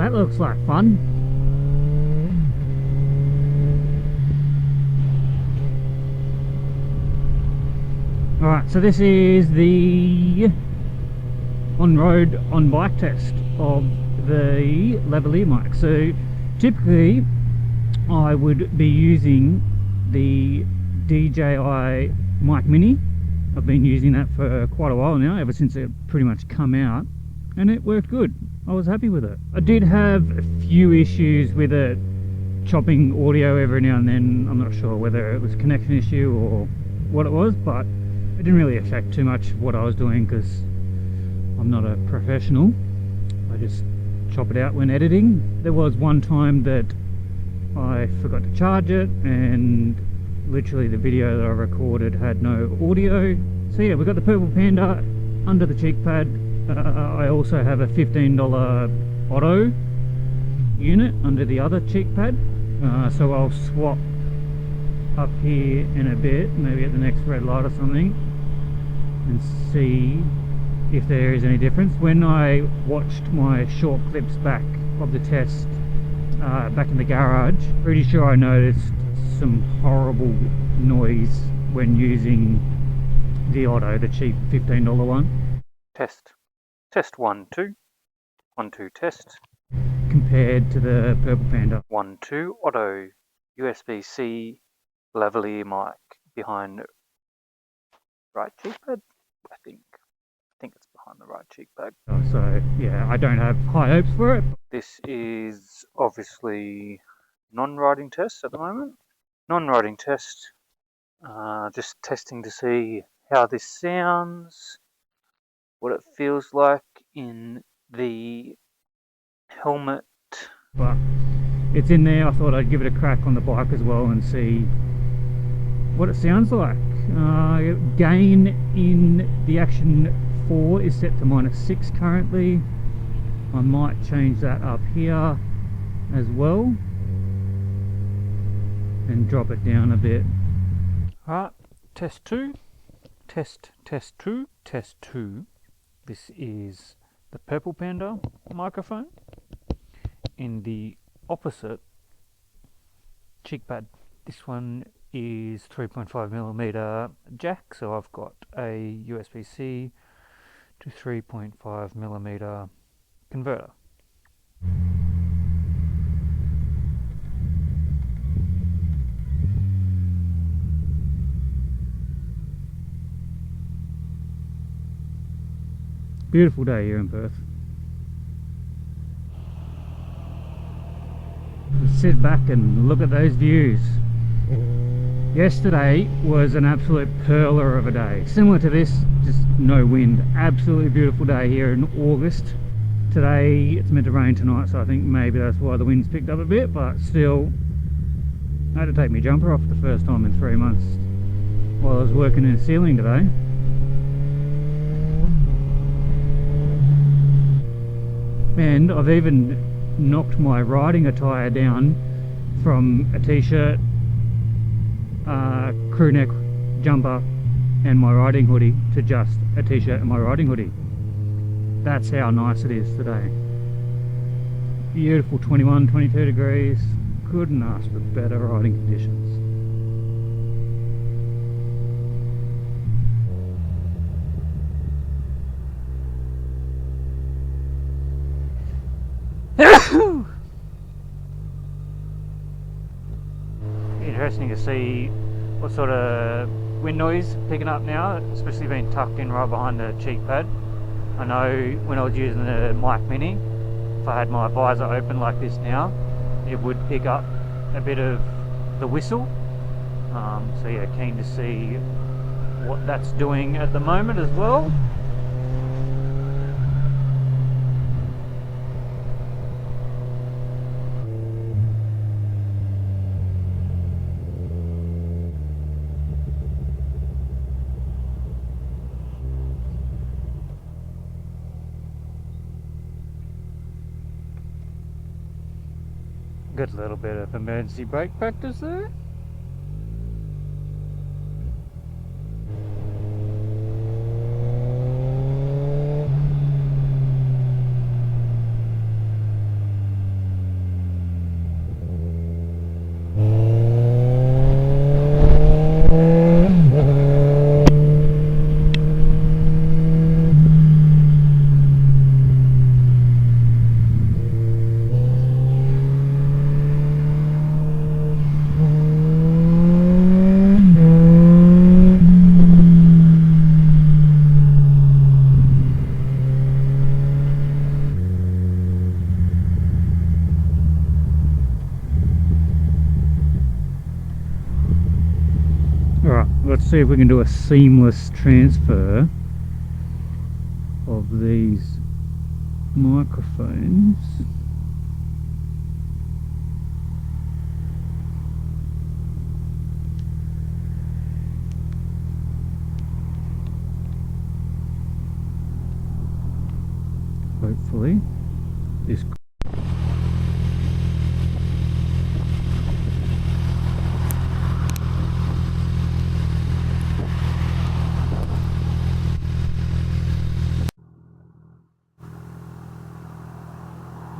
that looks like fun. Alright, so this is the on-road, on-bike test of the lavalier mic. So typically I would be using the DJI Mic Mini. I've been using that for quite a while now, ever since it pretty much come out, and it worked good. I was happy with it. I did have a few issues with it chopping audio every now and then. I'm not sure whether it was a connection issue or what it was, but it didn't really affect too much what I was doing because I'm not a professional. I just chop it out when editing. There was one time that I forgot to charge it and literally the video that I recorded had no audio. So yeah, we've got the purple Panda under the cheek pad. I also have a $15 Otto unit under the other cheek pad. So I'll swap up here in a bit, maybe at the next red light or something, and see if there is any difference. When I watched my short clips back of the test back in the garage, pretty sure I noticed some horrible noise when using the Otto, the cheap $15 one. Test 1 2 1 2 test Compared to the purple Panda. 1 2 Otto USB-C lavalier mic behind right cheek pad. I think it's behind the right cheek pad. So yeah, I don't have high hopes for it. This is obviously non-riding test at the moment. Non-riding test, just testing to see how this sounds, what it feels like in the helmet. But it's in there. I thought I'd give it a crack on the bike as well and see what it sounds like. Gain in the Action 4 is set to -6 currently. I might change that up here as well and drop it down a bit. Alright, test 2. Test 2. Test 2. This is the purple Panda microphone in the opposite cheek pad. This one is 3.5mm jack, so I've got a USB-C to 3.5mm converter. Beautiful day here in Perth. Sit back and look at those views. Yesterday was an absolute perler of a day. Similar to this, just no wind. Absolutely beautiful day here in August. Today it's meant to rain tonight, so I think maybe that's why the wind's picked up a bit, but still, I had to take my jumper off the first time in 3 months while I was working in a ceiling today. And I've even knocked my riding attire down from a t-shirt, crew neck jumper and my riding hoodie to just a t-shirt and my riding hoodie. That's how nice it is today. Beautiful 21, 22 degrees. Couldn't ask for better riding conditions. Interesting to see what sort of wind noise picking up now, especially being tucked in right behind the cheek pad. I know when I was using the Mic Mini, if I had my visor open like this now, it would pick up a bit of the whistle. So yeah, keen to see what that's doing at the moment as well. Good little bit of emergency brake practice there. see if we can do a seamless transfer of these microphones. Hopefully this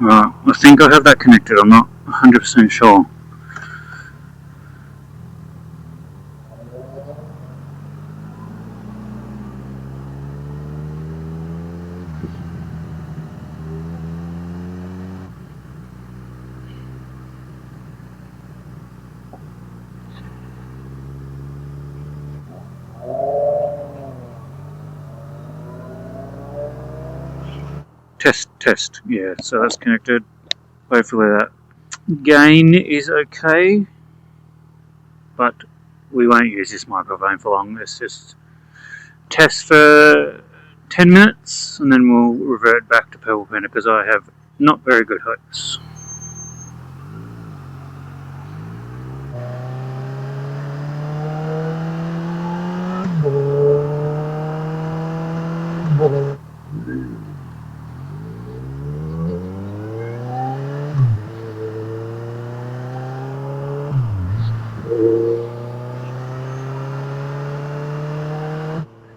Right, I think I have that connected, I'm not 100% sure. Test, yeah, so that's connected. Hopefully that gain is okay, but we won't use this microphone for long. Let's just test for 10 minutes and then we'll revert back to Purple Panda because I have not very good hopes.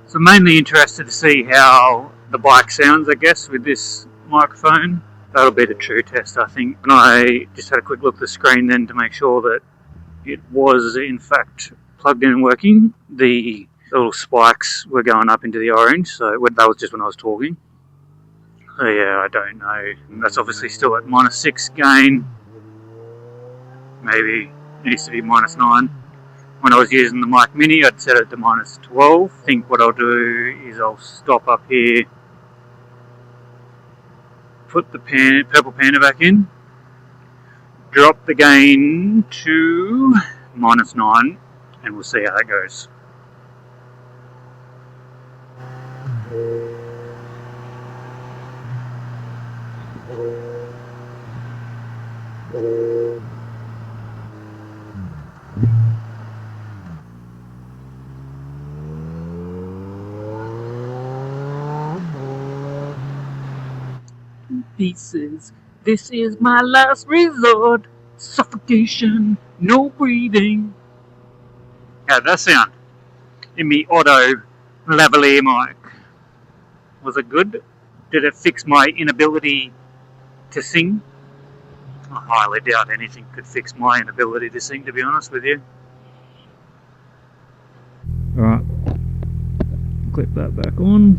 So mainly interested to see how the bike sounds, I guess, with this microphone. That'll be the true test, I think. And I just had a quick look at the screen then to make sure that it was in fact plugged in and working. The little spikes were going up into the orange, so that was just when I was talking. So yeah, I don't know. That's obviously still at -6 gain. Maybe needs to be -9. When I was using the Mic Mini, I'd set it to -12. I think what I'll do is I'll stop up here, put the Purple Panda back in, drop the gain to -9, and we'll see how that goes. This is my last resort. Suffocation, no breathing. How did that sound? In me Otto lavalier mic. Was it good? Did it fix my inability to sing? I highly doubt anything could fix my inability to sing, to be honest with you. Alright, clip that back on.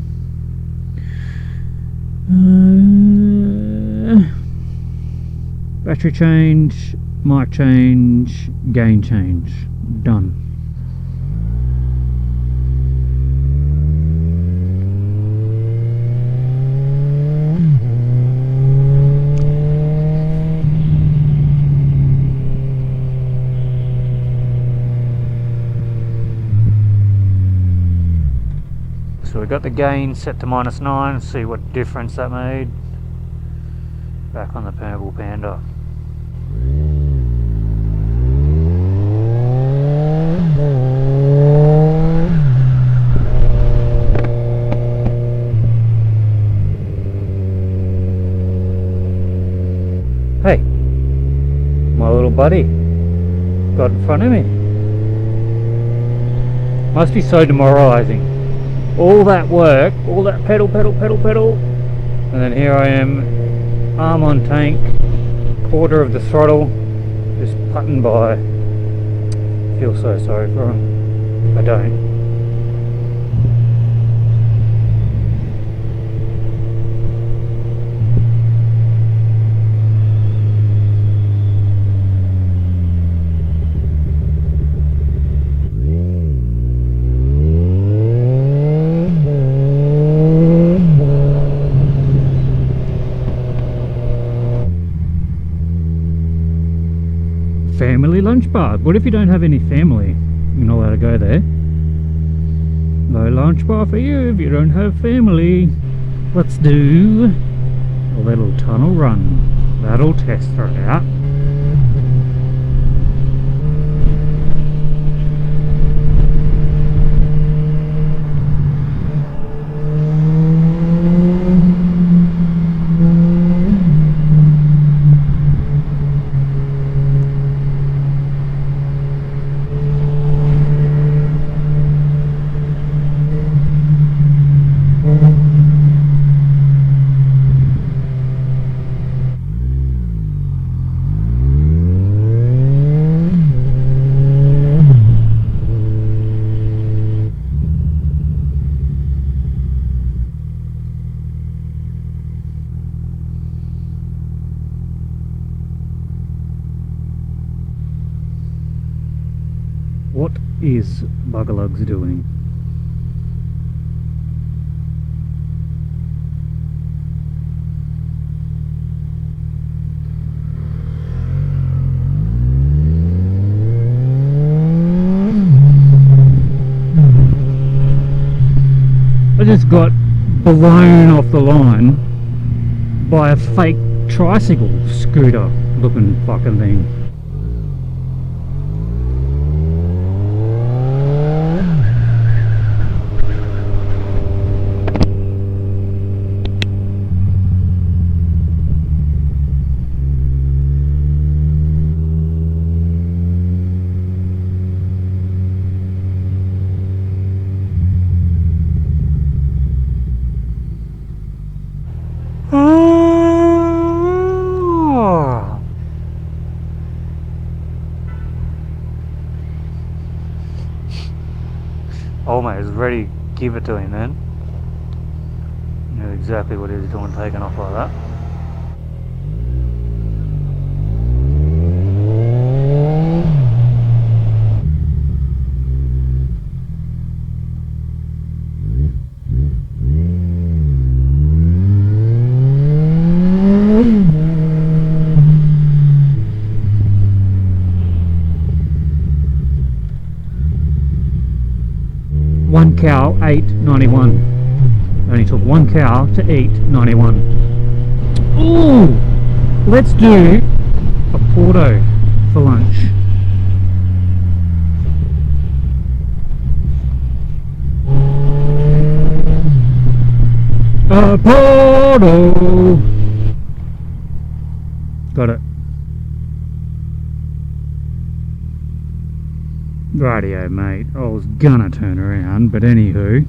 Battery change, mic change, gain change. Done. So we got the gain set to -9, see what difference that made. Back on the Purple Panda. Hey, my little buddy got in front of me. Must be so demoralising. All that work, all that pedal, and then here I am, arm on tank, quarter of the throttle, just putting by. Feel so sorry for him. I don't. Family lunch bar. What if you don't have any family? You're not allowed to go there. brunch bar for you if you don't have family. Let's do a little tunnel run. That'll test her out. What is Buggerlugs doing? I just got blown off the line by a fake tricycle scooter looking fucking thing. Oh mate, is ready to give it to him then. Knew exactly what he was doing, taking off like that. One cow ate 91. Only took one cow to eat 91. Ooh! Let's do a Porto for lunch. A Porto! Got it. Rightio, mate. I was gonna turn around, but anywho.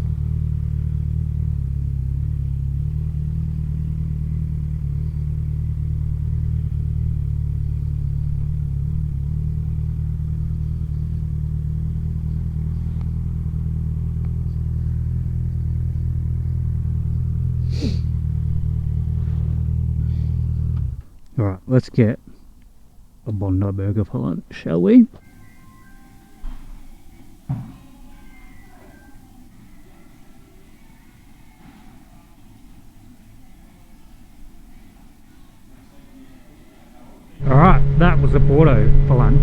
Alright, let's get a Bondi burger for lunch, shall we? Alright, that was a Porto for lunch,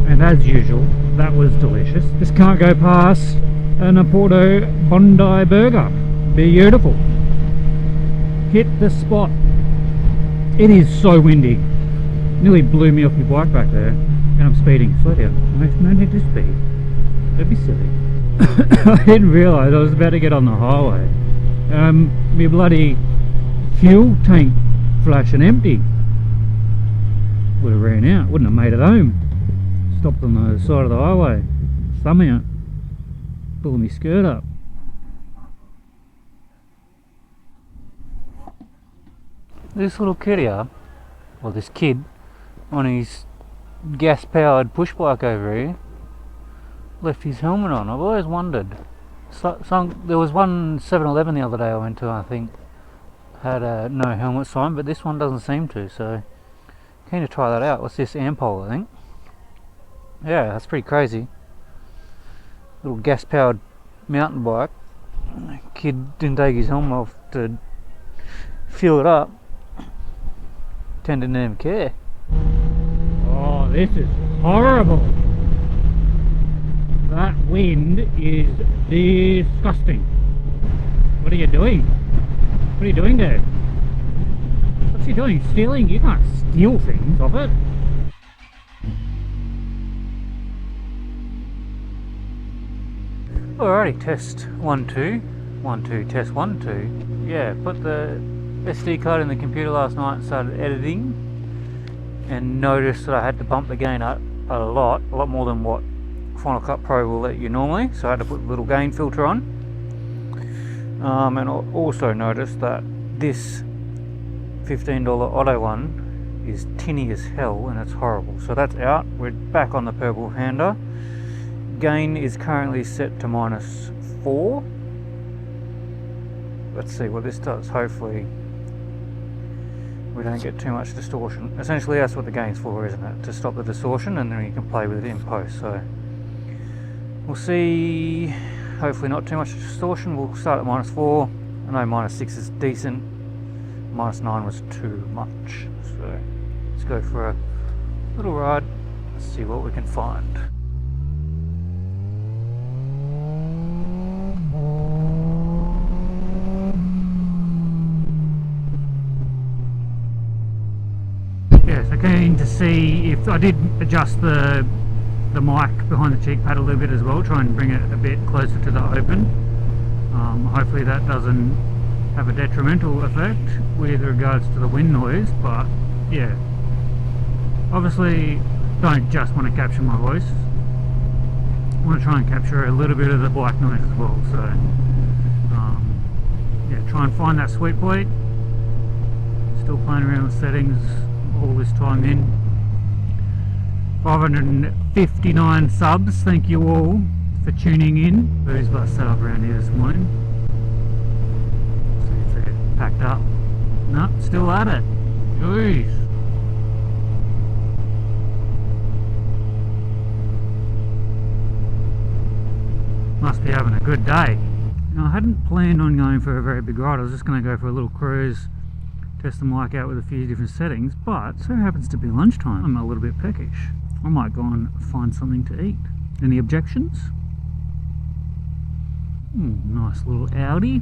and as usual, that was delicious. Just can't go past an Porto Bondi burger. Beautiful. Hit the spot. It is so windy. Nearly blew me off my bike back there, and I'm speeding. Slow down. No need to speed. Don't be silly. I didn't realise I was about to get on the highway. My bloody fuel tank flashing empty. Would have ran out, wouldn't have made it home. Stopped on the side of the highway, thumb out, pulling my skirt up. This little kid here, well this kid, on his gas powered push bike over here, left his helmet on. I've always wondered. There was one 7-Eleven the other day I went to, I think, had a no helmet sign, but this one doesn't seem to, so keen to try that out. What's this? Ampol, I think. Yeah, that's pretty crazy. Little gas powered mountain bike. Kid didn't take his helmet off to fuel it up. Didn't even care. Oh, this is horrible. That wind is disgusting. What are you doing? What are you doing there? What's he doing? Stealing? You can't steal things off it. Alrighty, test 1 2. 1 2, test 1 2. Yeah, put the SD card in the computer last night and started editing, and noticed that I had to bump the gain up a lot more than what Final Cut Pro will let you normally, so I had to put a little gain filter on. And I also noticed that this $15 Otto one is tinny as hell and it's horrible. So that's out. We're back on the purple Panda. Gain is currently set to -4. Let's see what this does. Hopefully we don't get too much distortion. Essentially that's what the gain's for, isn't it? To stop the distortion, and then you can play with it in post. So we'll see. Hopefully not too much distortion. We'll start at -4. I know -6 is decent. -9 was too much. So let's go for a little ride. Let's see what we can find. Yeah, so keen to see if I did adjust the mic behind the cheek pad a little bit as well, try and bring it a bit closer to the open. Hopefully that doesn't have a detrimental effect with regards to the wind noise, but yeah, obviously don't just want to capture my voice, I want to try and capture a little bit of the bike noise as well. So yeah, try and find that sweet point. Still playing around with settings all this time in. 559 subs, thank you all for tuning in. Booze bus set up around here this morning. See if they get packed up. No, still at it. Jeez. Must be having a good day. Now, I hadn't planned on going for a very big ride. I was just going to go for a little cruise, test the mic out with a few different settings, but so happens to be lunchtime. I'm a little bit peckish. I might go and find something to eat. Any objections? Nice little Audi.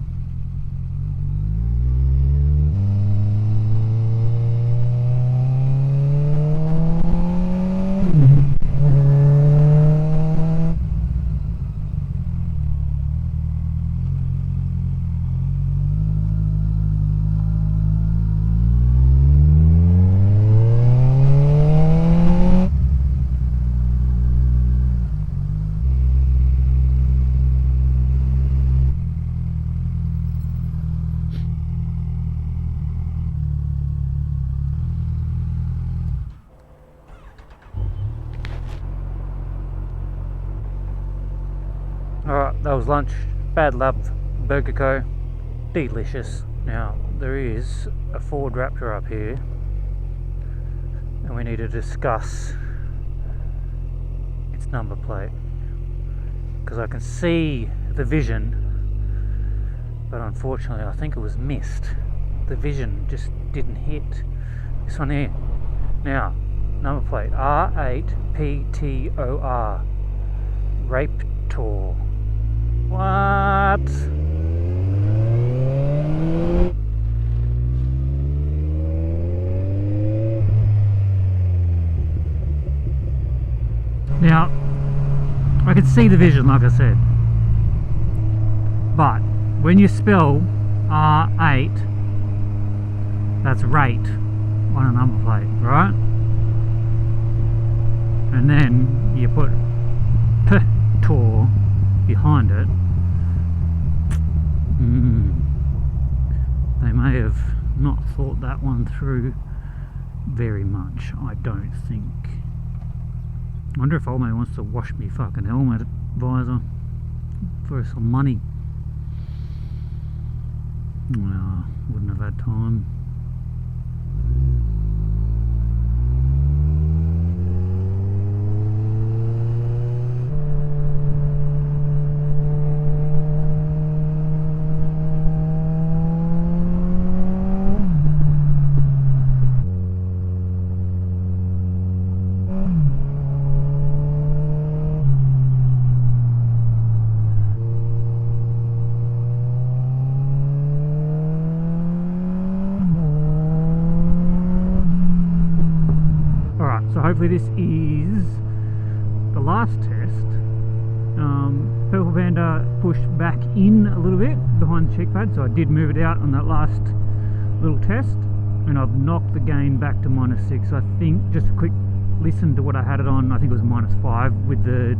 Alright, that was lunch. Bad Love Burger Co. Delicious. Now, there is a Ford Raptor up here, and we need to discuss its number plate, because I can see the vision, but unfortunately I think it was missed. The vision just didn't hit. This one here. Now, number plate R8PTOR. Raptor. What? Now, I can see the vision, like I said, but when you spell R8, that's rate on a number plate, right? And then you put P-tor behind it. They may have not thought that one through very much, I don't think. I wonder if old mate wants to wash me fucking helmet visor for some money. Well, wouldn't have had time. hopefully this is the last test. Purple Panda pushed back in a little bit behind the cheek pad, so I did move it out on that last little test, and I've knocked the gain back to -6. I think, just a quick listen to what I had it on, I think it was -5 with the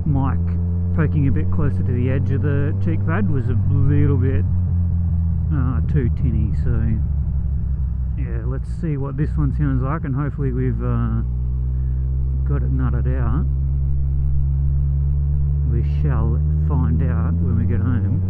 mic poking a bit closer to the edge of the cheek pad, was a little bit too tinny. So yeah, let's see what this one sounds like, and hopefully we've got it nutted out. We shall find out when we get home.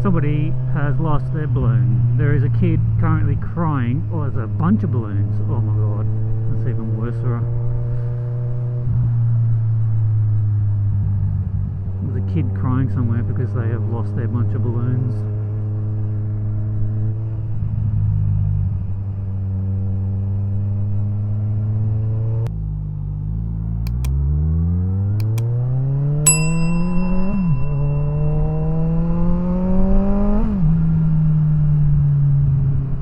Somebody has lost their balloon. There is a kid currently crying. Oh, there's a bunch of balloons. Oh my god, that's even worse for her. There's a kid crying somewhere because they have lost their bunch of balloons.